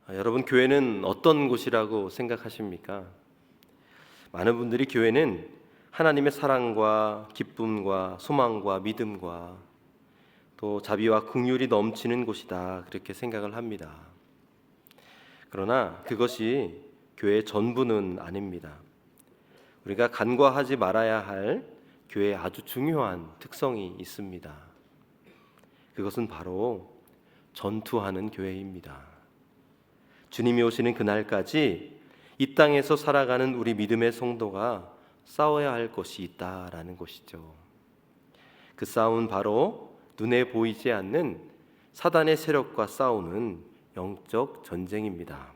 여러분, 교회는 어떤 곳이라고 생각하십니까? 많은 분들이 교회는 하나님의 사랑과 기쁨과 소망과 믿음과 또 자비와 긍휼이 넘치는 곳이다, 그렇게 생각을 합니다. 그러나 그것이 교회의 전부는 아닙니다. 우리가 간과하지 말아야 할 교회의 아주 중요한 특성이 있습니다. 그것은 바로 전투하는 교회입니다. 주님이 오시는 그날까지 이 땅에서 살아가는 우리 믿음의 성도가 싸워야 할 것이 있다라는 것이죠. 그 싸움은 바로 눈에 보이지 않는 사단의 세력과 싸우는 영적 전쟁입니다.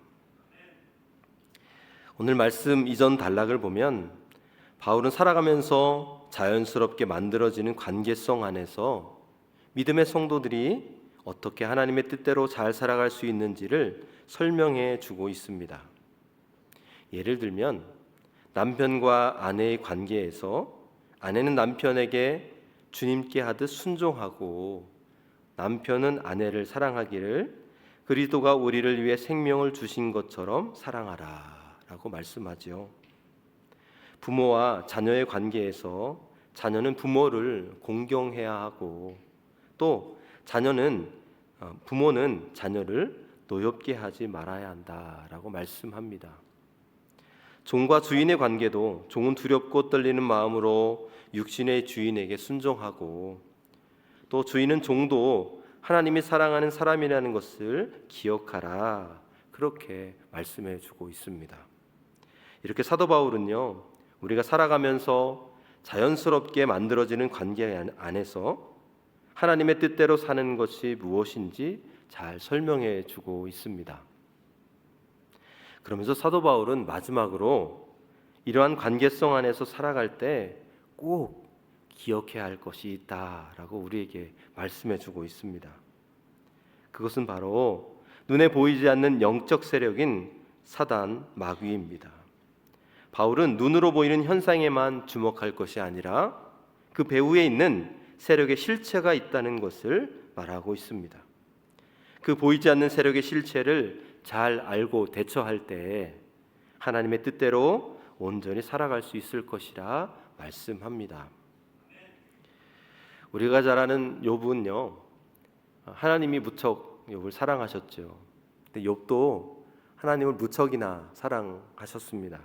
오늘 말씀 이전 단락을 보면 바울은 살아가면서 자연스럽게 만들어지는 관계성 안에서 믿음의 성도들이 어떻게 하나님의 뜻대로 잘 살아갈 수 있는지를 설명해 주고 있습니다. 예를 들면 남편과 아내의 관계에서 아내는 남편에게 주님께 하듯 순종하고 남편은 아내를 사랑하기를 그리스도가 우리를 위해 생명을 주신 것처럼 사랑하라 라고 말씀하죠. 부모와 자녀의 관계에서 자녀는 부모를 공경해야 하고 또 부모는 자녀를 노엽게 하지 말아야 한다라고 말씀합니다. 종과 주인의 관계도 종은 두렵고 떨리는 마음으로 육신의 주인에게 순종하고 또 주인은 종도 하나님이 사랑하는 사람이라는 것을 기억하라, 그렇게 말씀해 주고 있습니다. 이렇게 사도 바울은요, 우리가 살아가면서 자연스럽게 만들어지는 관계 안에서 하나님의 뜻대로 사는 것이 무엇인지 잘 설명해 주고 있습니다. 그러면서 사도 바울은 마지막으로 이러한 관계성 안에서 살아갈 때 꼭 기억해야 할 것이 있다라고 우리에게 말씀해 주고 있습니다. 그것은 바로 눈에 보이지 않는 영적 세력인 사단 마귀입니다. 바울은 눈으로 보이는 현상에만 주목할 것이 아니라 그 배후에 있는 세력의 실체가 있다는 것을 말하고 있습니다. 그 보이지 않는 세력의 실체를 잘 알고 대처할 때 하나님의 뜻대로 온전히 살아갈 수 있을 것이라 말씀합니다. 우리가 잘 아는 욥은요, 하나님이 무척 욥을 사랑하셨죠. 근데 욥도 하나님을 무척이나 사랑했습니다.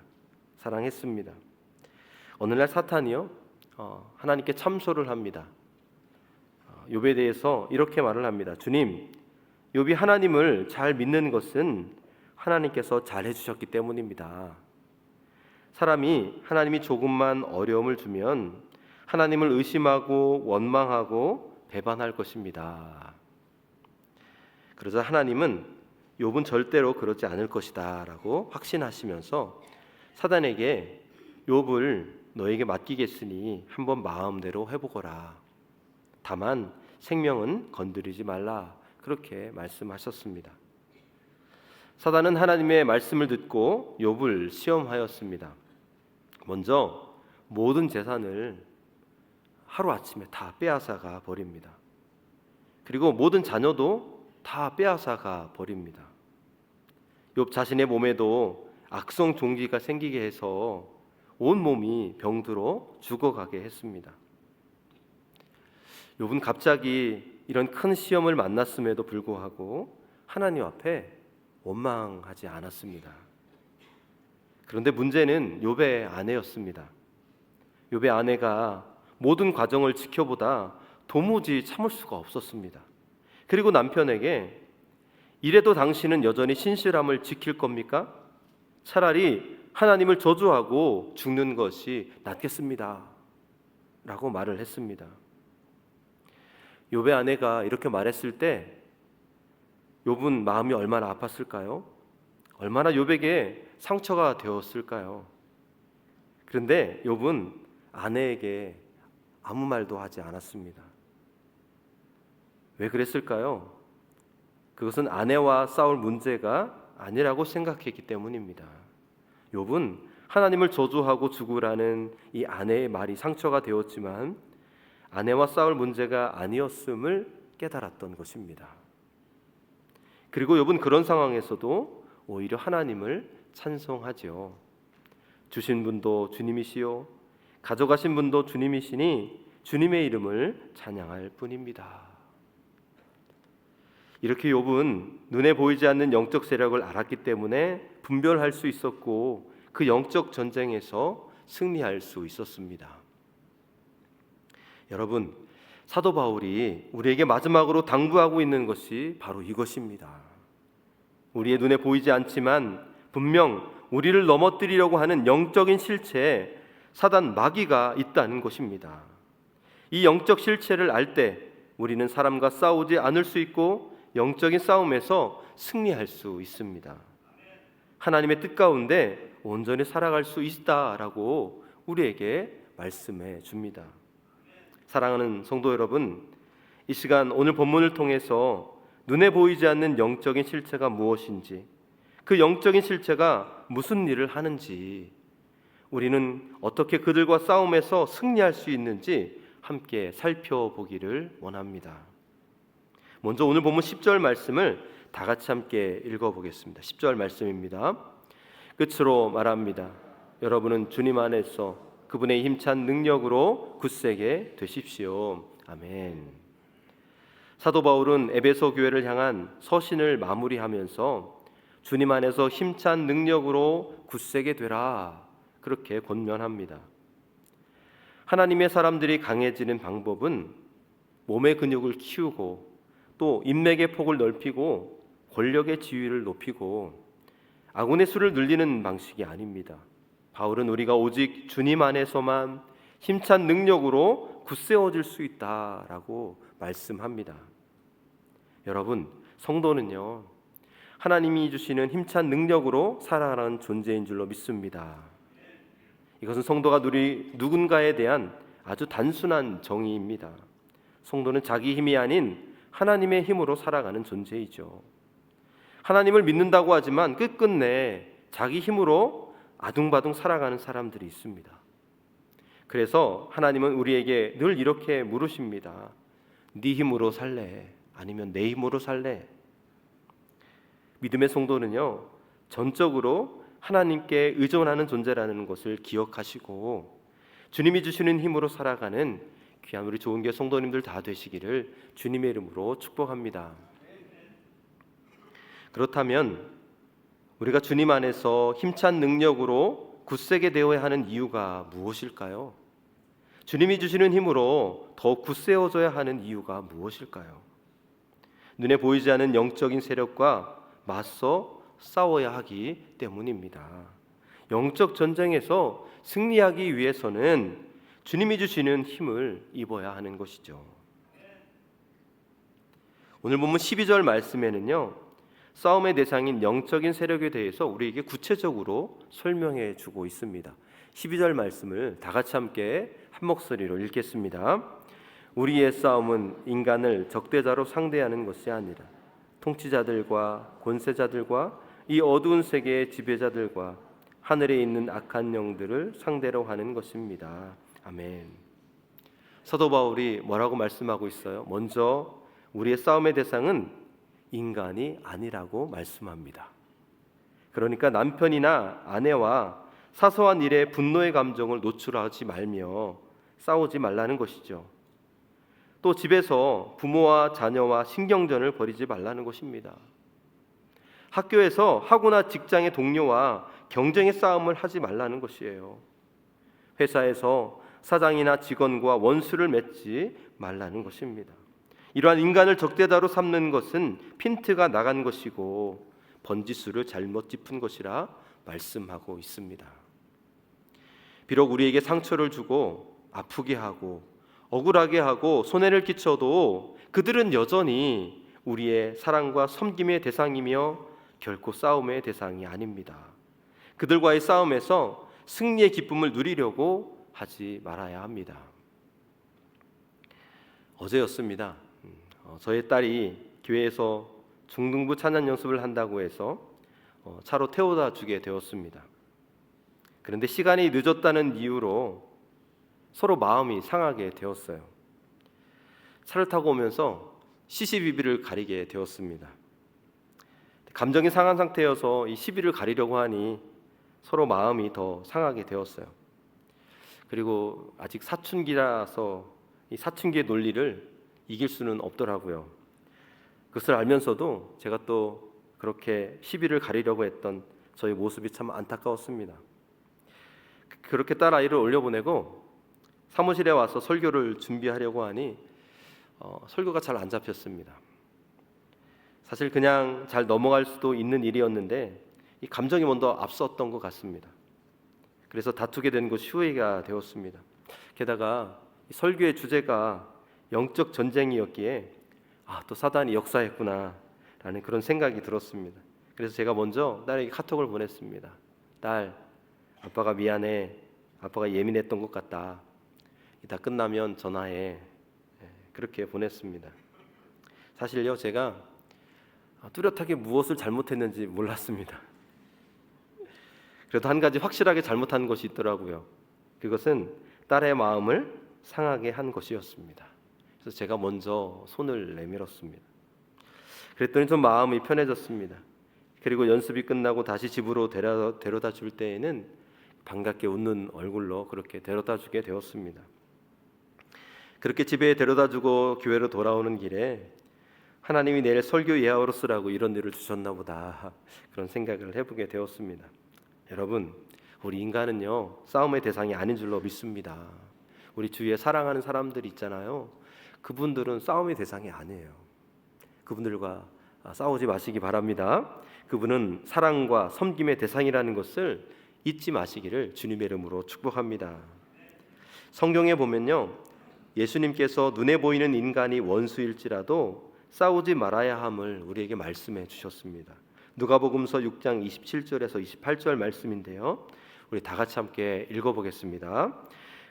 어느 날 사탄이요, 하나님께 참소를 합니다. 욥에 대해서 이렇게 말을 합니다. 주님, 욥이 하나님을 잘 믿는 것은 하나님께서 잘 해주셨기 때문입니다. 사람이 하나님이 조금만 어려움을 주면 하나님을 의심하고 원망하고 배반할 것입니다. 그러자 하나님은 욥은 절대로 그러지 않을 것이다 라고 확신하시면서 사단에게 욥을 너에게 맡기겠으니 한번 마음대로 해보거라. 다만 생명은 건드리지 말라, 그렇게 말씀하셨습니다. 사단은 하나님의 말씀을 듣고 욥을 시험하였습니다. 먼저 모든 재산을 하루아침에 다 빼앗아가 버립니다. 그리고 모든 자녀도 다 빼앗아가 버립니다. 욥 자신의 몸에도 악성 종기가 생기게 해서 온 몸이 병들어 죽어가게 했습니다. 욥은 갑자기 이런 큰 시험을 만났음에도 불구하고 하나님 앞에 원망하지 않았습니다. 그런데 문제는 욥의 아내였습니다. 욥의 아내가 모든 과정을 지켜보다 도무지 참을 수가 없었습니다. 그리고 남편에게 이래도 당신은 여전히 신실함을 지킬 겁니까? 차라리 하나님을 저주하고 죽는 것이 낫겠습니다 라고 말을 했습니다. 욥의 아내가 이렇게 말했을 때 욥은 마음이 얼마나 아팠을까요? 얼마나 욥에게 상처가 되었을까요? 그런데 욥은 아내에게 아무 말도 하지 않았습니다. 왜 그랬을까요? 그것은 아내와 싸울 문제가 아니라고 생각했기 때문입니다. 욥은 하나님을 저주하고 죽으라는 이 아내의 말이 상처가 되었지만 아내와 싸울 문제가 아니었음을 깨달았던 것입니다. 그리고 욥은 그런 상황에서도 오히려 하나님을 찬송하죠. 주신 분도 주님이시요 가져가신 분도 주님이시니 주님의 이름을 찬양할 뿐입니다. 이렇게 욥은 눈에 보이지 않는 영적 세력을 알았기 때문에 분별할 수 있었고 그 영적 전쟁에서 승리할 수 있었습니다. 여러분, 사도 바울이 우리에게 마지막으로 당부하고 있는 것이 바로 이것입니다. 우리의 눈에 보이지 않지만 분명 우리를 넘어뜨리려고 하는 영적인 실체에 사단 마귀가 있다는 것입니다. 이 영적 실체를 알 때 우리는 사람과 싸우지 않을 수 있고 영적인 싸움에서 승리할 수 있습니다. 하나님의 뜻 가운데 온전히 살아갈 수 있다라고 우리에게 말씀해 줍니다. 사랑하는 성도 여러분, 이 시간 오늘 본문을 통해서 눈에 보이지 않는 영적인 실체가 무엇인지, 그 영적인 실체가 무슨 일을 하는지, 우리는 어떻게 그들과 싸움에서 승리할 수 있는지 함께 살펴보기를 원합니다. 먼저 오늘 본문 10절 말씀을 다 같이 함께 읽어보겠습니다. 10절 말씀입니다. 끝으로 말합니다. 여러분은 주님 안에서 그분의 힘찬 능력으로 굳세게 되십시오. 아멘. 사도 바울은 에베소 교회를 향한 서신을 마무리하면서 주님 안에서 힘찬 능력으로 굳세게 되라 그렇게 권면합니다. 하나님의 사람들이 강해지는 방법은 몸의 근육을 키우고 또 인맥의 폭을 넓히고 권력의 지위를 높이고 아군의 수를 늘리는 방식이 아닙니다. 바울은 우리가 오직 주님 안에서만 힘찬 능력으로 굳세워질 수 있다라고 말씀합니다. 여러분, 성도는요, 하나님이 주시는 힘찬 능력으로 살아가는 존재인 줄로 믿습니다. 이것은 성도가 누군가에 대한 아주 단순한 정의입니다. 성도는 자기 힘이 아닌 하나님의 힘으로 살아가는 존재이죠. 하나님을 믿는다고 하지만 끝끝내 자기 힘으로 아둥바둥 살아가는 사람들이 있습니다. 그래서 하나님은 우리에게 늘 이렇게 물으십니다. 네 힘으로 살래? 아니면 내 힘으로 살래? 믿음의 성도는요, 전적으로 하나님께 의존하는 존재라는 것을 기억하시고 주님이 주시는 힘으로 살아가는 귀한 우리 좋은 교회 성도님들 다 되시기를 주님의 이름으로 축복합니다. 그렇다면 우리가 주님 안에서 힘찬 능력으로 굳세게 되어야 하는 이유가 무엇일까요? 주님이 주시는 힘으로 더 굳세워져야 하는 이유가 무엇일까요? 눈에 보이지 않는 영적인 세력과 맞서 싸워야 하기 때문입니다. 영적 전쟁에서 승리하기 위해서는 주님이 주시는 힘을 입어야 하는 것이죠. 오늘 본문 12절 말씀에는요, 싸움의 대상인 영적인 세력에 대해서 우리에게 구체적으로 설명해 주고 있습니다. 12절 말씀을 다 같이 함께 한 목소리로 읽겠습니다. 우리의 싸움은 인간을 적대자로 상대하는 것이 아니라 통치자들과 권세자들과 이 어두운 세계의 지배자들과 하늘에 있는 악한 영들을 상대로 하는 것입니다. 아멘. 사도 바울이 뭐라고 말씀하고 있어요? 먼저 우리의 싸움의 대상은 인간이 아니라고 말씀합니다. 그러니까 남편이나 아내와 사소한 일에 분노의 감정을 노출하지 말며 싸우지 말라는 것이죠. 또 집에서 부모와 자녀와 신경전을 벌이지 말라는 것입니다. 학교에서 하고나 직장의 동료와 경쟁의 싸움을 하지 말라는 것이에요. 회사에서 사장이나 직원과 원수를 맺지 말라는 것입니다. 이러한 인간을 적대자로 삼는 것은 핀트가 나간 것이고 번지수를 잘못 짚은 것이라 말씀하고 있습니다. 비록 우리에게 상처를 주고 아프게 하고 억울하게 하고 손해를 끼쳐도 그들은 여전히 우리의 사랑과 섬김의 대상이며 결코 싸움의 대상이 아닙니다. 그들과의 싸움에서 승리의 기쁨을 누리려고 하지 말아야 합니다. 어제였습니다. 저의 딸이 교회에서 중등부 찬양 연습을 한다고 해서 차로 태워다 주게 되었습니다. 그런데 시간이 늦었다는 이유로 서로 마음이 상하게 되었어요. 차를 타고 오면서 시시비비를 가리게 되었습니다. 감정이 상한 상태여서 이 시비를 가리려고 하니 서로 마음이 더 상하게 되었어요. 그리고 아직 사춘기라서 이 사춘기의 논리를 이길 수는 없더라고요. 그것을 알면서도 제가 또 그렇게 시비를 가리려고 했던 저의 모습이 참 안타까웠습니다. 그렇게 딸아이를 올려보내고 사무실에 와서 설교를 준비하려고 하니 설교가 잘 안 잡혔습니다. 사실 그냥 잘 넘어갈 수도 있는 일이었는데 이 감정이 먼저 앞섰던 것 같습니다. 그래서 다투게 된 것이 후회가 되었습니다. 게다가 이 설교의 주제가 영적 전쟁이었기에 또 사단이 역사했구나 라는 그런 생각이 들었습니다. 그래서 제가 먼저 딸에게 카톡을 보냈습니다. 딸, 아빠가 미안해. 아빠가 예민했던 것 같다. 이따 끝나면 전화해. 그렇게 보냈습니다. 사실요, 제가 뚜렷하게 무엇을 잘못했는지 몰랐습니다. 그래도 한 가지 확실하게 잘못한 것이 있더라고요. 그것은 딸의 마음을 상하게 한 것이었습니다. 그래서 제가 먼저 손을 내밀었습니다. 그랬더니 좀 마음이 편해졌습니다. 그리고 연습이 끝나고 다시 집으로 데려다 줄 때에는 반갑게 웃는 얼굴로 그렇게 데려다 주게 되었습니다. 그렇게 집에 데려다 주고 교회로 돌아오는 길에 하나님이 내일 설교 예하로 쓰라고 이런 일을 주셨나 보다, 그런 생각을 해보게 되었습니다. 여러분, 우리 인간은요 싸움의 대상이 아닌 줄로 믿습니다. 우리 주위에 사랑하는 사람들이 있잖아요. 그분들은 싸움의 대상이 아니에요. 그분들과 싸우지 마시기 바랍니다. 그분은 사랑과 섬김의 대상이라는 것을 잊지 마시기를 주님의 이름으로 축복합니다. 성경에 보면요, 예수님께서 눈에 보이는 인간이 원수일지라도 싸우지 말아야 함을 우리에게 말씀해 주셨습니다. 누가복음서 6장 27절에서 28절 말씀인데요, 우리 다 같이 함께 읽어보겠습니다.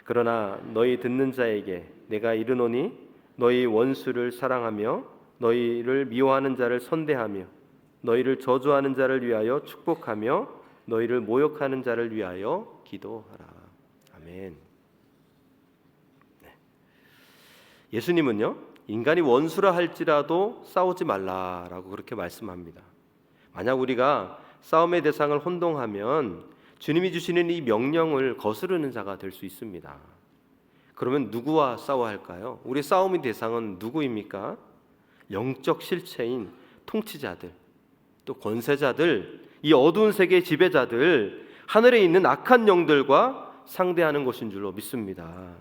그러나 너희 듣는 자에게 내가 이르노니 너희 원수를 사랑하며 너희를 미워하는 자를 선대하며 너희를 저주하는 자를 위하여 축복하며 너희를 모욕하는 자를 위하여 기도하라. 아멘. 예수님은요, 인간이 원수라 할지라도 싸우지 말라라고 그렇게 말씀합니다. 만약 우리가 싸움의 대상을 혼동하면 주님이 주시는 이 명령을 거스르는 자가 될 수 있습니다. 그러면 누구와 싸워야 할까요? 우리 싸움의 대상은 누구입니까? 영적 실체인 통치자들, 또 권세자들, 이 어두운 세계의 지배자들, 하늘에 있는 악한 영들과 상대하는 것인 줄로 믿습니다.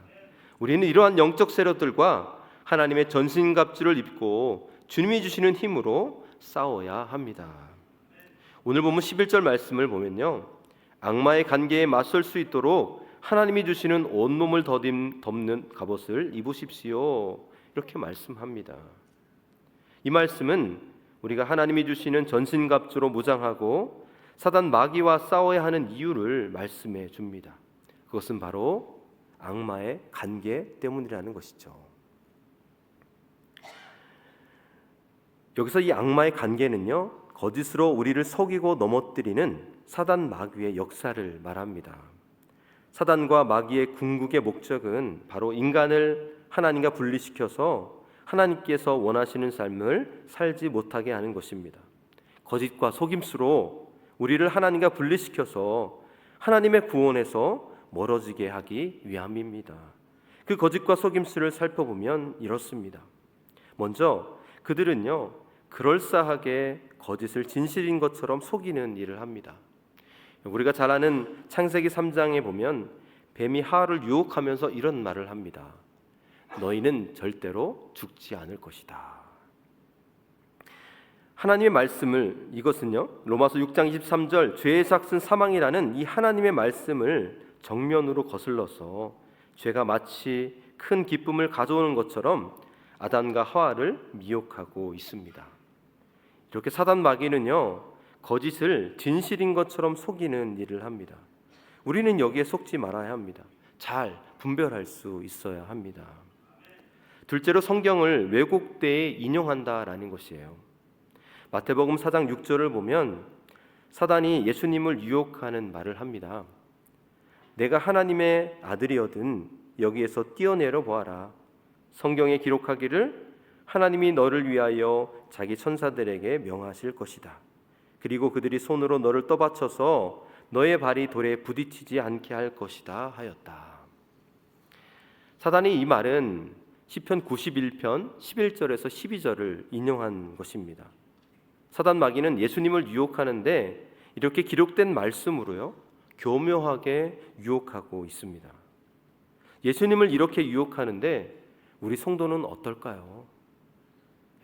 우리는 이러한 영적 세력들과 하나님의 전신갑주를 입고 주님이 주시는 힘으로 싸워야 합니다. 오늘 보면 11절 말씀을 보면요, 악마의 관계에 맞설 수 있도록 하나님이 주시는 온몸을 덮는 갑옷을 입으십시오, 이렇게 말씀합니다. 이 말씀은 우리가 하나님이 주시는 전신갑주로 무장하고 사단 마귀와 싸워야 하는 이유를 말씀해 줍니다. 그것은 바로 악마의 관계 때문이라는 것이죠. 여기서 이 악마의 관계는요, 거짓으로 우리를 속이고 넘어뜨리는 사단 마귀의 역사를 말합니다. 사단과 마귀의 궁극의 목적은 바로 인간을 하나님과 분리시켜서 하나님께서 원하시는 삶을 살지 못하게 하는 것입니다. 거짓과 속임수로 우리를 하나님과 분리시켜서 하나님의 구원에서 멀어지게 하기 위함입니다. 그 거짓과 속임수를 살펴보면 이렇습니다. 먼저 그들은요, 그럴싸하게 거짓을 진실인 것처럼 속이는 일을 합니다. 우리가 잘 아는 창세기 3장에 보면 뱀이 하와를 유혹하면서 이런 말을 합니다. 너희는 절대로 죽지 않을 것이다. 하나님의 말씀을, 이것은요, 로마서 6장 23절 죄의 삭은 사망이라는 이 하나님의 말씀을 정면으로 거슬러서 죄가 마치 큰 기쁨을 가져오는 것처럼 아담과 하와를 미혹하고 있습니다. 이렇게 사단 마귀는요, 거짓을 진실인 것처럼 속이는 일을 합니다. 우리는 여기에 속지 말아야 합니다. 잘 분별할 수 있어야 합니다. 둘째로 성경을 왜곡되게 인용한다라는 것이에요. 마태복음 4장 6절을 보면 사단이 예수님을 유혹하는 말을 합니다. 내가 하나님의 아들이거든 여기에서 뛰어내려 보아라. 성경에 기록하기를 하나님이 너를 위하여 자기 천사들에게 명하실 것이다. 그리고 그들이 손으로 너를 떠받쳐서 너의 발이 돌에 부딪히지 않게 할 것이다 하였다. 사단이 이 말은 시편 91편 11절에서 12절을 인용한 것입니다. 사단 마귀는 예수님을 유혹하는데 이렇게 기록된 말씀으로요, 교묘하게 유혹하고 있습니다. 예수님을 이렇게 유혹하는데 우리 성도는 어떨까요?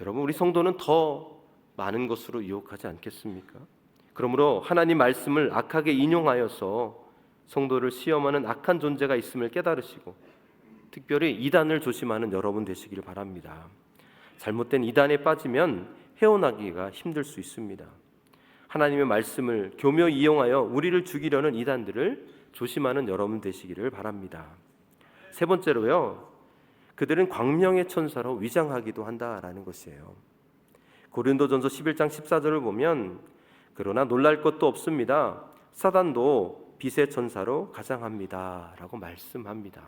여러분, 우리 성도는 더 많은 것으로 유혹하지 않겠습니까? 그러므로 하나님 말씀을 악하게 인용하여서 성도를 시험하는 악한 존재가 있음을 깨달으시고 특별히 이단을 조심하는 여러분 되시기를 바랍니다. 잘못된 이단에 빠지면 헤어나기가 힘들 수 있습니다. 하나님의 말씀을 교묘 이용하여 우리를 죽이려는 이단들을 조심하는 여러분 되시기를 바랍니다. 세 번째로요, 그들은 광명의 천사로 위장하기도 한다라는 것이에요. 고린도전서 11장 14절을 보면 그러나 놀랄 것도 없습니다. 사단도 빛의 천사로 가장합니다 라고 말씀합니다.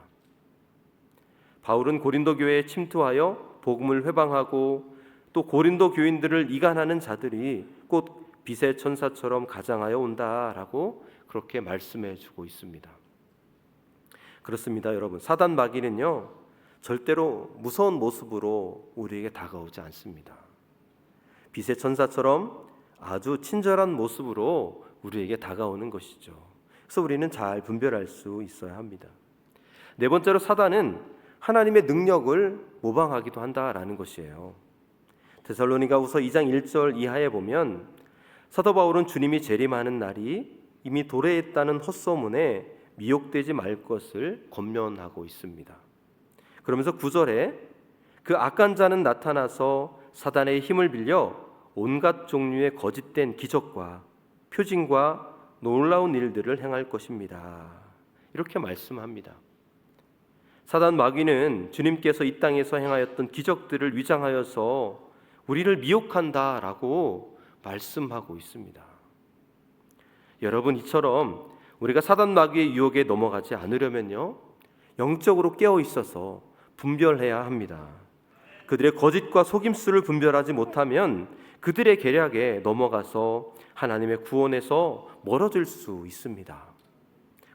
바울은 고린도 교회에 침투하여 복음을 회방하고 또 고린도 교인들을 이간하는 자들이 곧 빛의 천사처럼 가장하여 온다라고 그렇게 말씀해 주고 있습니다. 그렇습니다, 여러분. 사단 마귀는요, 절대로 무서운 모습으로 우리에게 다가오지 않습니다. 빛의 천사처럼 아주 친절한 모습으로 우리에게 다가오는 것이죠. 그래서 우리는 잘 분별할 수 있어야 합니다. 네 번째로 사단은 하나님의 능력을 모방하기도 한다라는 것이에요. 데살로니가후서 2장 1절 이하에 보면 사도 바울은 주님이 재림하는 날이 이미 도래했다는 헛소문에 미혹되지 말 것을 권면하고 있습니다. 그러면서 9절에 그 악한 자는 나타나서 사단의 힘을 빌려 온갖 종류의 거짓된 기적과 표징과 놀라운 일들을 행할 것입니다. 이렇게 말씀합니다. 사단 마귀는 주님께서 이 땅에서 행하였던 기적들을 위장하여서 우리를 미혹한다라고 말씀하고 있습니다. 여러분, 이처럼 우리가 사단 마귀의 유혹에 넘어가지 않으려면요, 영적으로 깨어 있어서 분별해야 합니다. 그들의 거짓과 속임수를 분별하지 못하면 그들의 계략에 넘어가서 하나님의 구원에서 멀어질 수 있습니다.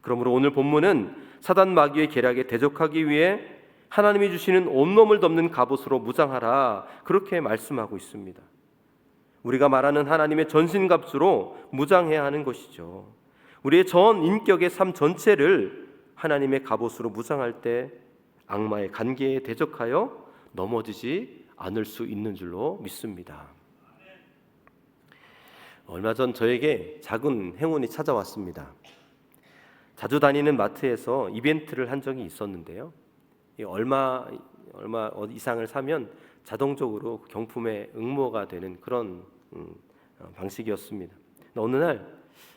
그러므로 오늘 본문은 사단 마귀의 계략에 대적하기 위해 하나님이 주시는 온몸을 덮는 갑옷으로 무장하라, 그렇게 말씀하고 있습니다. 우리가 말하는 하나님의 전신갑주로 무장해야 하는 것이죠. 우리의 전 인격의 삶 전체를 하나님의 갑옷으로 무장할 때 악마의 관계에 대적하여 넘어지지 않을 수 있는 줄로 믿습니다. 얼마 전 저에게 작은 행운이 찾아왔습니다. 자주 다니는 마트에서 이벤트를 한 적이 있었는데요, 얼마 이상을 사면 자동적으로 경품에 응모가 되는 그런 방식이었습니다. 어느 날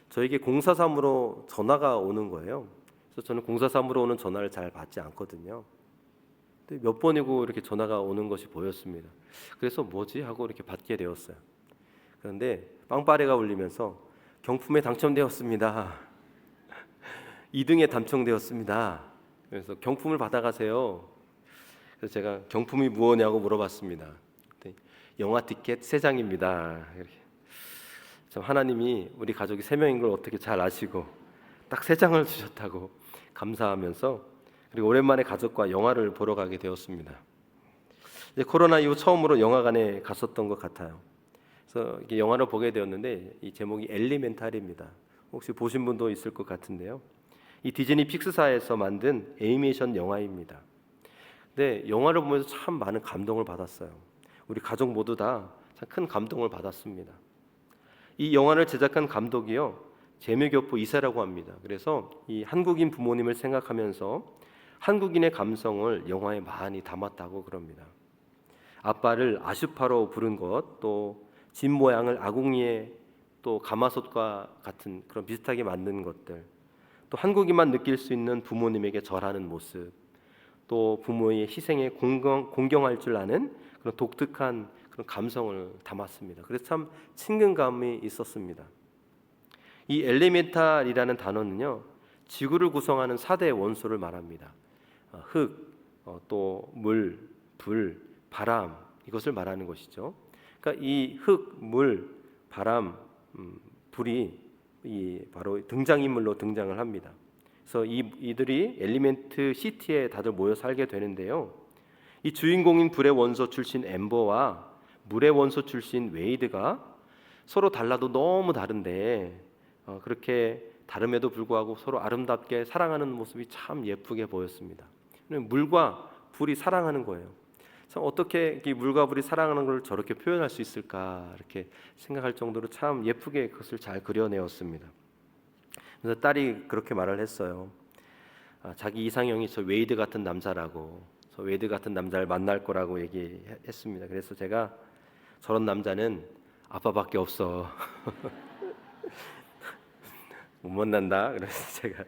저에게 043으로 전화가 오는 거예요. 그래서 저는 043으로 오는 전화를 잘 받지 않거든요. 근데 몇 번이고 이렇게 전화가 오는 것이 보였습니다. 그래서 뭐지 하고 이렇게 받게 되었어요. 그런데 빵빠레가 울리면서 경품에 당첨되었습니다. 2등에 당첨되었습니다. 그래서 경품을 받아가세요. 그래서 제가 경품이 무엇냐고 물어봤습니다. 영화 티켓 3장입니다. 참 하나님이 우리 가족이 3명인 걸 어떻게 잘 아시고 딱 3장을 주셨다고 감사하면서, 그리고 오랜만에 가족과 영화를 보러 가게 되었습니다. 이제 코로나 이후 처음으로 영화관에 갔었던 것 같아요. 그래서 이게 영화를 보게 되었는데 이 제목이 엘리멘탈입니다. 혹시 보신 분도 있을 것 같은데요, 이 디즈니 픽스사에서 만든 애니메이션 영화입니다. 근데 영화를 보면서 참 많은 감동을 받았어요. 우리 가족 모두 다 참 큰 감동을 받았습니다. 이 영화를 제작한 감독이요, 재묘교포 2세라고 합니다. 그래서 이 한국인 부모님을 생각하면서 한국인의 감성을 영화에 많이 담았다고 그럽니다. 아빠를 아슈파로 부른 것, 또 집 모양을 아궁이에 또 가마솥과 같은 그런 비슷하게 만든 것들, 또 한국인만 느낄 수 있는 부모님에게 절하는 모습, 또 부모의 희생에 공경할 줄 아는 그런 독특한 그런 감성을 담았습니다. 그래서 참 친근감이 있었습니다. 이 엘리멘탈이라는 단어는요, 지구를 구성하는 4대 원소를 말합니다. 흙, 또 물, 불, 바람, 이것을 말하는 것이죠. 그러니까 이 흙, 물, 바람, 불이 바로 등장인물로 등장을 합니다. 그래서 이들이 엘리멘트 시티에 다들 모여 살게 되는데요. 이 주인공인 불의 원소 출신 엠버와 물의 원소 출신 웨이드가 서로 달라도 너무 다른데 그렇게 다름에도 불구하고 서로 아름답게 사랑하는 모습이 참 예쁘게 보였습니다. 물과 불이 사랑하는 거예요. 어떻게 이 물과 불이 사랑하는 걸 저렇게 표현할 수 있을까 이렇게 생각할 정도로 참 예쁘게 그것을 잘 그려내었습니다. 그래서 딸이 그렇게 말을 했어요. 자기 이상형이 저 웨이드 같은 남자라고, 저 웨이드 같은 남자를 만날 거라고 얘기했습니다. 그래서 제가 저런 남자는 아빠밖에 없어. 못 만난다. 그래서 제가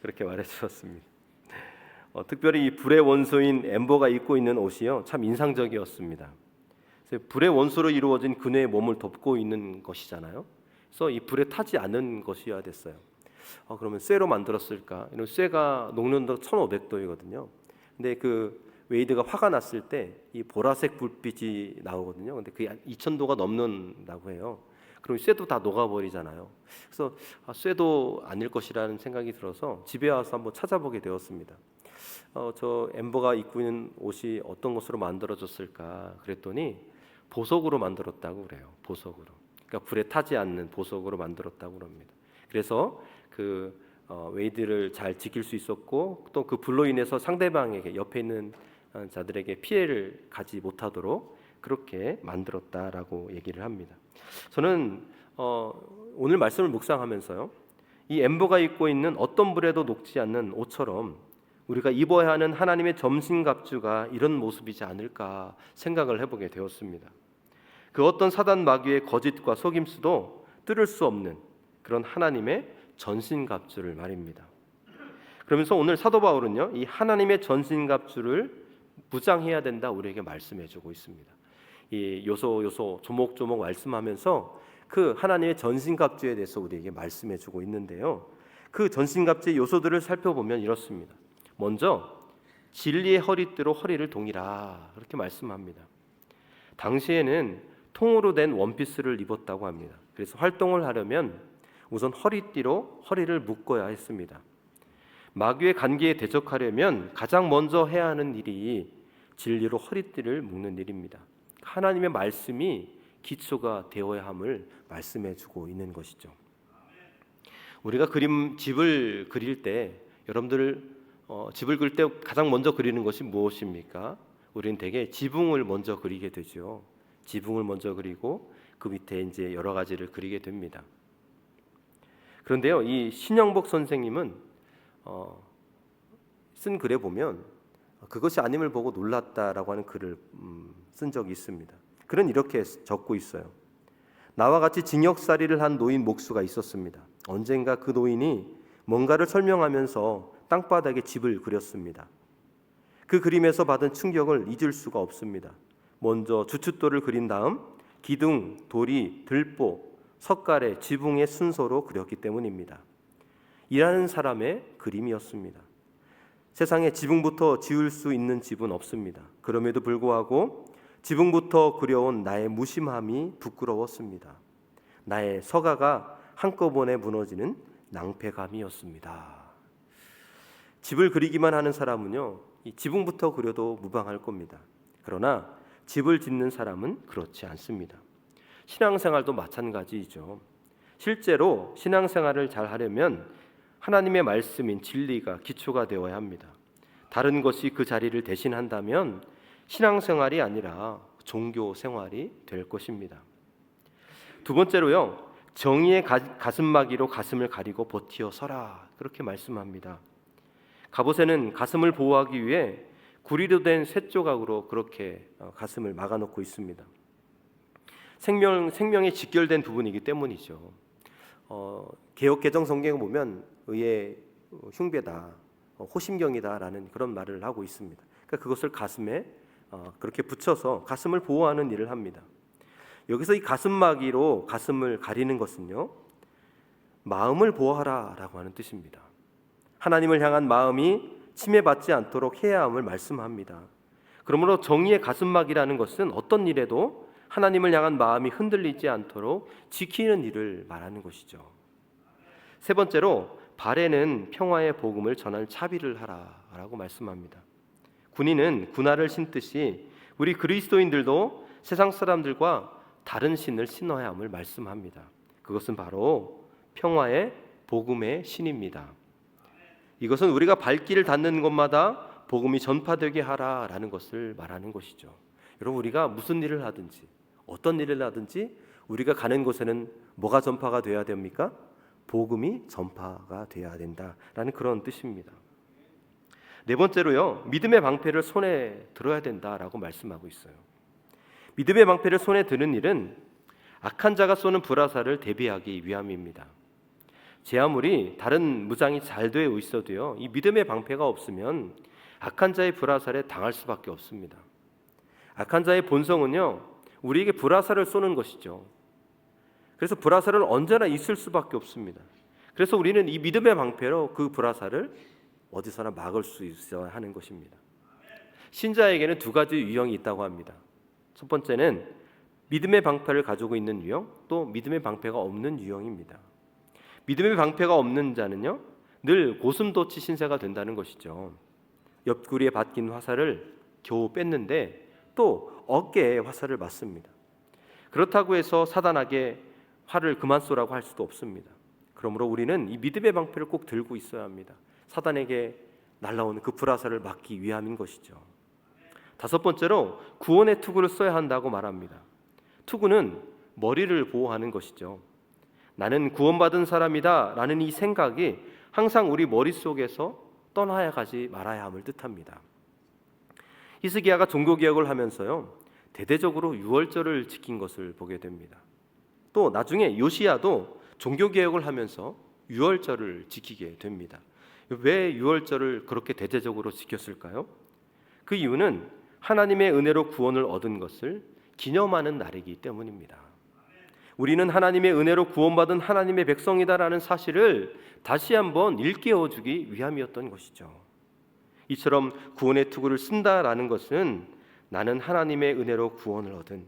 그렇게 말해주었습니다. 특별히 이 불의 원소인 엠버가 입고 있는 옷이요 참 인상적이었습니다. 그래서 불의 원소로 이루어진 그녀의 몸을 덮고 있는 것이잖아요. 그래서 이 불에 타지 않는 것이어야 됐어요. 그러면 쇠로 만들었을까? 이런 쇠가 녹는도 1,500도이거든요. 근데 그 웨이드가 화가 났을 때 이 보라색 불빛이 나오거든요. 근데 그게 2,000도가 넘는다고 해요. 그럼 쇠도 다 녹아버리잖아요. 그래서 쇠도 아닐 것이라는 생각이 들어서 집에 와서 한번 찾아보게 되었습니다. 저 엠버가 입고 있는 옷이 어떤 것으로 만들어졌을까 그랬더니 보석으로 만들었다고 그래요. 보석으로. 그러니까 불에 타지 않는 보석으로 만들었다고 합니다. 그래서 그 웨이드를 잘 지킬 수 있었고 또 그 불로 인해서 상대방에게 옆에 있는 자들에게 피해를 가지 못하도록 그렇게 만들었다라고 얘기를 합니다. 저는 오늘 말씀을 묵상하면서요, 이 엠버가 입고 있는 어떤 불에도 녹지 않는 옷처럼 우리가 입어야 하는 하나님의 전신갑주가 이런 모습이지 않을까 생각을 해보게 되었습니다. 그 어떤 사단 마귀의 거짓과 속임수도 뚫을 수 없는 그런 하나님의 전신갑주를 말입니다. 그러면서 오늘 사도 바울은요, 이 하나님의 전신갑주를 무장해야 된다 우리에게 말씀해주고 있습니다. 이 요소 조목조목 말씀하면서 그 하나님의 전신갑주에 대해서 우리에게 말씀해주고 있는데요. 그 전신갑주의 요소들을 살펴보면 이렇습니다. 먼저 진리의 허리띠로 허리를 동이라 그렇게 말씀합니다. 당시에는 통으로 된 원피스를 입었다고 합니다. 그래서 활동을 하려면 우선 허리띠로 허리를 묶어야 했습니다. 마귀의 관계에 대적하려면 가장 먼저 해야 하는 일이 진리로 허리띠를 묶는 일입니다. 하나님의 말씀이 기초가 되어야 함을 말씀해주고 있는 것이죠. 우리가 집을 그릴 때 여러분들 집을 그릴 때 가장 먼저 그리는 것이 무엇입니까? 우리는 대개 지붕을 먼저 그리게 되죠. 지붕을 먼저 그리고 그 밑에 이제 여러 가지를 그리게 됩니다. 그런데요, 이 신영복 선생님은 쓴 글에 보면 그것이 아님을 보고 놀랐다라고 하는 글을 쓴 적이 있습니다. 글은 이렇게 적고 있어요. 나와 같이 징역살이를 한 노인 목수가 있었습니다. 언젠가 그 노인이 뭔가를 설명하면서 땅바닥에 집을 그렸습니다. 그 그림에서 받은 충격을 잊을 수가 없습니다. 먼저 주춧돌을 그린 다음 기둥, 도리, 들보, 석가래, 지붕의 순서로 그렸기 때문입니다. 일하는 사람의 그림이었습니다. 세상에 지붕부터 지을 수 있는 집은 없습니다. 그럼에도 불구하고 지붕부터 그려온 나의 무심함이 부끄러웠습니다. 나의 서가가 한꺼번에 무너지는 낭패감이었습니다. 집을 그리기만 하는 사람은요, 이 지붕부터 그려도 무방할 겁니다. 그러나 집을 짓는 사람은 그렇지 않습니다. 신앙생활도 마찬가지이죠. 실제로 신앙생활을 잘 하려면 하나님의 말씀인 진리가 기초가 되어야 합니다. 다른 것이 그 자리를 대신한다면 신앙생활이 아니라 종교생활이 될 것입니다. 두 번째로요, 정의의 가슴막이로 가슴을 가리고 버티어 서라 그렇게 말씀합니다. 갑옷에는 가슴을 보호하기 위해 구리로 된 쇠 조각으로 그렇게 가슴을 막아놓고 있습니다. 생명에 직결된 부분이기 때문이죠. 개역 개정 성경에 보면 의의 흉배다, 호심경이다라는 그런 말을 하고 있습니다. 그러니까 그것을 가슴에 그렇게 붙여서 가슴을 보호하는 일을 합니다. 여기서 이 가슴막이로 가슴을 가리는 것은요, 마음을 보호하라라고 하는 뜻입니다. 하나님을 향한 마음이 침해받지 않도록 해야 함을 말씀합니다. 그러므로 정의의 가슴막이라는 것은 어떤 일에도 하나님을 향한 마음이 흔들리지 않도록 지키는 일을 말하는 것이죠. 세 번째로 발에는 평화의 복음을 전할 차비를 하라라고 말씀합니다. 군인은 군화를 신듯이 우리 그리스도인들도 세상 사람들과 다른 신을 신어야 함을 말씀합니다. 그것은 바로 평화의 복음의 신입니다. 이것은 우리가 발길을 닿는 곳마다 복음이 전파되게 하라라는 것을 말하는 것이죠. 여러분, 우리가 무슨 일을 하든지 어떤 일을 하든지 우리가 가는 곳에는 뭐가 전파가 되어야 됩니까? 복음이 전파가 되어야 된다라는 그런 뜻입니다. 네 번째로요, 믿음의 방패를 손에 들어야 된다라고 말씀하고 있어요. 믿음의 방패를 손에 드는 일은 악한 자가 쏘는 불화살을 대비하기 위함입니다. 제 아무리 다른 무장이 잘 되어 있어도요, 이 믿음의 방패가 없으면 악한 자의 불화살에 당할 수밖에 없습니다. 악한 자의 본성은요, 우리에게 불화살을 쏘는 것이죠. 그래서 불화살은 언제나 있을 수밖에 없습니다. 그래서 우리는 이 믿음의 방패로 그 불화살을 어디서나 막을 수 있어야 하는 것입니다. 신자에게는 두 가지 유형이 있다고 합니다. 첫 번째는 믿음의 방패를 가지고 있는 유형, 또 믿음의 방패가 없는 유형입니다. 믿음의 방패가 없는 자는요, 늘 고슴도치 신세가 된다는 것이죠. 옆구리에 박힌 화살을 겨우 뺐는데 또 어깨에 화살을 맞습니다. 그렇다고 해서 사단에게 활을 그만 쏘라고 할 수도 없습니다. 그러므로 우리는 이 믿음의 방패를 꼭 들고 있어야 합니다. 사단에게 날아오는 그 불화살을 막기 위함인 것이죠. 다섯 번째로 구원의 투구를 써야 한다고 말합니다. 투구는 머리를 보호하는 것이죠. 나는 구원받은 사람이다 라는 이 생각이 항상 우리 머릿속에서 떠나야 가지 말아야 함을 뜻합니다. 히스기야가 종교개혁을 하면서요, 대대적으로 유월절을 지킨 것을 보게 됩니다. 또 나중에 요시야도 종교개혁을 하면서 유월절을 지키게 됩니다. 왜 유월절을 그렇게 대대적으로 지켰을까요? 그 이유는 하나님의 은혜로 구원을 얻은 것을 기념하는 날이기 때문입니다. 우리는 하나님의 은혜로 구원받은 하나님의 백성이다라는 사실을 다시 한번 일깨워주기 위함이었던 것이죠. 이처럼 구원의 투구를 쓴다라는 것은 나는 하나님의 은혜로 구원을 얻은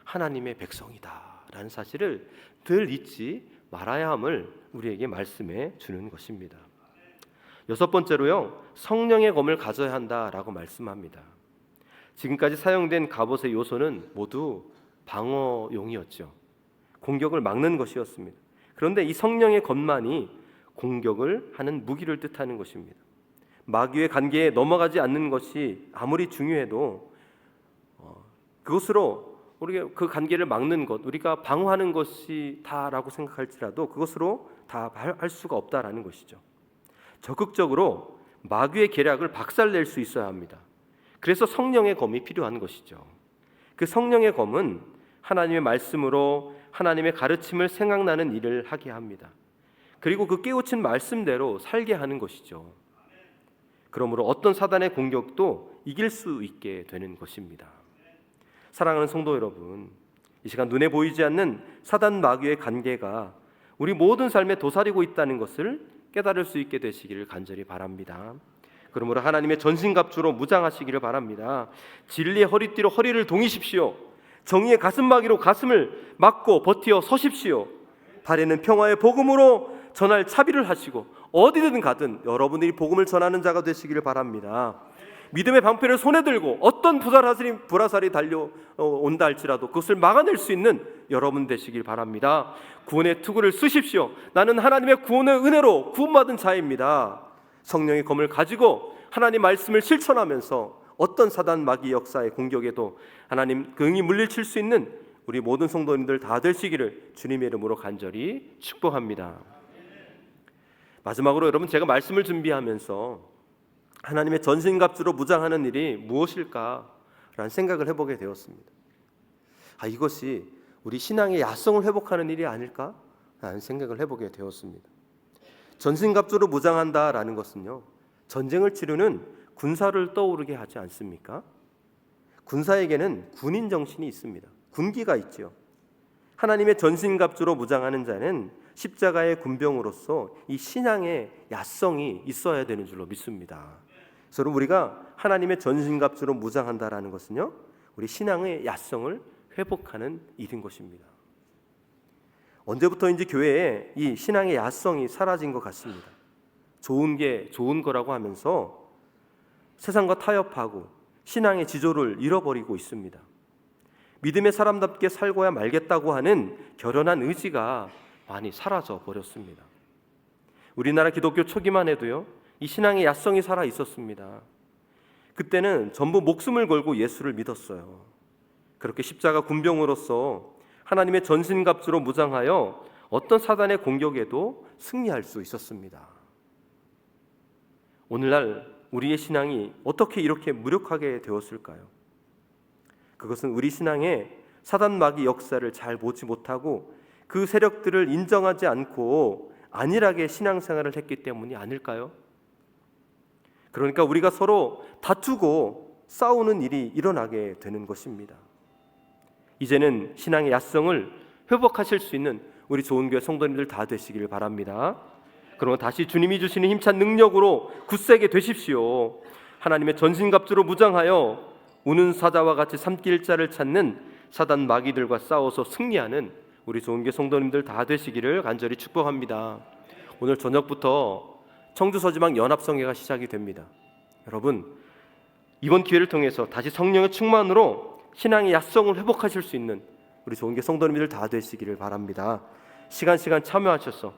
하나님의 백성이다라는 사실을 늘 잊지 말아야 함을 우리에게 말씀해 주는 것입니다. 여섯 번째로요, 성령의 검을 가져야 한다라고 말씀합니다. 지금까지 사용된 갑옷의 요소는 모두 방어용이었죠. 공격을 막는 것이었습니다. 그런데 이 성령의 검만이 공격을 하는 무기를 뜻하는 것입니다. 마귀의 관계에 넘어가지 않는 것이 아무리 중요해도 그것으로 우리가 그 관계를 막는 것, 우리가 방어하는 것이 다라고 생각할지라도 그것으로 다 할 수가 없다라는 것이죠. 적극적으로 마귀의 계략을 박살낼 수 있어야 합니다. 그래서 성령의 검이 필요한 것이죠. 그 성령의 검은 하나님의 말씀으로 하나님의 가르침을 생각나는 일을 하게 합니다. 그리고 그 깨우친 말씀대로 살게 하는 것이죠. 그러므로 어떤 사단의 공격도 이길 수 있게 되는 것입니다. 사랑하는 성도 여러분, 이 시간 눈에 보이지 않는 사단 마귀의 관계가 우리 모든 삶에 도사리고 있다는 것을 깨달을 수 있게 되시기를 간절히 바랍니다. 그러므로 하나님의 전신갑주로 무장하시기를 바랍니다. 진리의 허리띠로 허리를 동이십시오. 정의의 가슴막이로 가슴을 막고 버티어 서십시오. 발에는 평화의 복음으로 전할 차비를 하시고 어디든 가든 여러분들이 복음을 전하는 자가 되시기를 바랍니다. 믿음의 방패를 손에 들고 어떤 불화살이 달려온다 할지라도 그것을 막아낼 수 있는 여러분 되시길 바랍니다. 구원의 투구를 쓰십시오. 나는 하나님의 구원의 은혜로 구원받은 자입니다. 성령의 검을 가지고 하나님 말씀을 실천하면서 어떤 사단 마귀 역사의 공격에도 하나님 긍이 물리칠 수 있는 우리 모든 성도님들 다 되시기를 주님의 이름으로 간절히 축복합니다. 마지막으로 여러분, 제가 말씀을 준비하면서 하나님의 전신갑주로 무장하는 일이 무엇일까라는 생각을 해보게 되었습니다. 이것이 우리 신앙의 야성을 회복하는 일이 아닐까라는 생각을 해보게 되었습니다. 전신갑주로 무장한다라는 것은요, 전쟁을 치르는 군사를 떠오르게 하지 않습니까? 군사에게는 군인 정신이 있습니다. 군기가 있지요. 하나님의 전신갑주로 무장하는 자는 십자가의 군병으로서 이 신앙의 야성이 있어야 되는 줄로 믿습니다. 그래서 우리가 하나님의 전신갑주로 무장한다라는 것은요, 우리 신앙의 야성을 회복하는 일인 것입니다. 언제부터인지 교회에 이 신앙의 야성이 사라진 것 같습니다. 좋은 게 좋은 거라고 하면서 세상과 타협하고 신앙의 지조를 잃어버리고 있습니다. 믿음의 사람답게 살고야 말겠다고 하는 결연한 의지가 많이 사라져 버렸습니다. 우리나라 기독교 초기만 해도요, 이 신앙의 야성이 살아 있었습니다. 그때는 전부 목숨을 걸고 예수를 믿었어요. 그렇게 십자가 군병으로서 하나님의 전신갑주로 무장하여 어떤 사단의 공격에도 승리할 수 있었습니다. 오늘날 우리의 신앙이 어떻게 이렇게 무력하게 되었을까요? 그것은 우리 신앙에 사단 마귀 역사를 잘 보지 못하고 그 세력들을 인정하지 않고 안일하게 신앙생활을 했기 때문이 아닐까요? 그러니까 우리가 서로 다투고 싸우는 일이 일어나게 되는 것입니다. 이제는 신앙의 야성을 회복하실 수 있는 우리 좋은 교회 성도님들 다 되시기를 바랍니다. 그러면 다시 주님이 주시는 힘찬 능력으로 굳세게 되십시오. 하나님의 전신갑주로 무장하여 우는 사자와 같이 삼킬 자를 찾는 사단 마귀들과 싸워서 승리하는 우리 좋은 교회 성도님들 다 되시기를 간절히 축복합니다. 오늘 저녁부터 청주서지방 연합성회가 시작이 됩니다. 여러분, 이번 기회를 통해서 다시 성령의 충만으로 신앙의 야성을 회복하실 수 있는 우리 좋은 교회 성도님들 다 되시기를 바랍니다. 시간 참여하셔서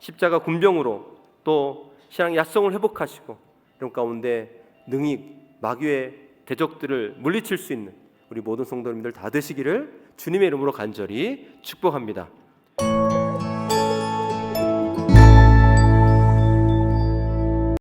십자가 군병으로 또 신앙의 야성을 회복하시고 이런 가운데 능히 마귀의 대적들을 물리칠 수 있는 우리 모든 성도님들 다 되시기를 주님의 이름으로 간절히 축복합니다.